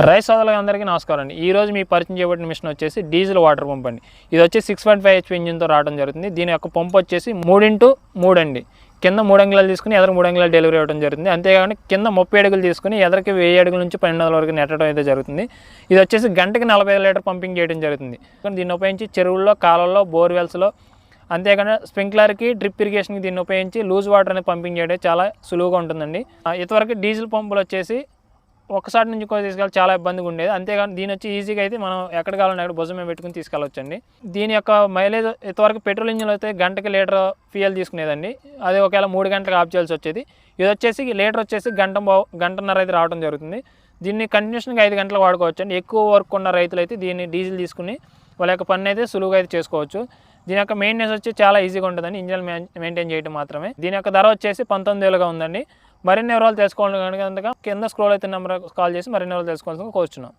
Rice సోదరులందరికీ నమస్కారం అండి. ఈరోజు మీ పరిచయం చేయబడిన మిషన్ వచ్చేసి డీజిల్ వాటర్ పంప్ అండి. ఇది వచ్చి 6.5 HP ఇంజిన్తో రావడం జరుగుతుంది. దీని యొక్క పంప్ వచ్చేసి 3x3 అండి. కింద 3 అంగుళాలు తీసుకుని ఎదర 3 అంగుళాలు డెలివరీ అవ్వడం జరుగుతుంది. అంతేకాకుండా కింద 30 అడుగులు తీసుకుని ఎదరికి 1000 అడుగుల నుంచి 1200 వరకు నెట్టడం అయితే జరుగుతుంది. ఇది వచ్చేసి గంటకి 45 లీటర్ పంపింగ్ చేయడం జరుగుతుంది. దీన్ని ఉపయోగించి చెరువుల్లో, కాలువల్లో, బోర్వెల్స్లో, అంతేకాకుండా స్ప్రింక్లర్కి, డ్రిప్ ఇరిగేషన్కి దీన్ని ఉపయోగించి లూజ్ వాటర్ అనేది పంపింగ్ చేయడం చాలా సులువుగా ఉంటుందండి. ఇంతవరకు డీజిల్ పంపులు వచ్చేసి ఒకసారి నుంచి కూడా తీసుకెళ్ళి చాలా ఇబ్బందిగా ఉండేది. అంతేగాని దీని వచ్చి ఈజీగా అయితే మనం ఎక్కడ కావాలన్నా అక్కడ భుజం మీద పెట్టుకుని తీసుకెళ్ళొచ్చండి. దీని యొక్క మైలేజ్ ఇంతవరకు పెట్రోల్ ఇంజిన్లో అయితే గంటకి లీటర్ ఫ్యూయల్ తీసుకునేదండి. అది ఒకవేళ 3 గంటలకు ఆఫ్ చేయాల్సి వచ్చేది. ఇది వచ్చేసి లీటర్ వచ్చేసి గంటన్నర అయితే రావడం జరుగుతుంది. దీన్ని కంటిన్యూషన్గా 5 గంటలు వాడుకోవచ్చు అండి. ఎక్కువ వర్క్ ఉన్న రైతులు అయితే దీన్ని డీజిల్ తీసుకుని వాళ్ళ యొక్క పని అయితే సులువుగా అయితే చేసుకోవచ్చు. దీని యొక్క మెయింటెనెన్స్ వచ్చి చాలా ఈజీగా ఉంటుందండి. ఇంజిన్ మెయింటైన్ చేయడం మాత్రమే. దీని యొక్క ధర వచ్చేసి 19,000గా ఉందండి. మరిన్ని వివరాలు తెలుసుకోవాలి కనుక కింద స్క్రోల్ అయితే నెంబర్ కాల్ చేసి మరిన్ని వివరాలు తెలుసుకోవాల్సిందిగా కోరుచున్నాం.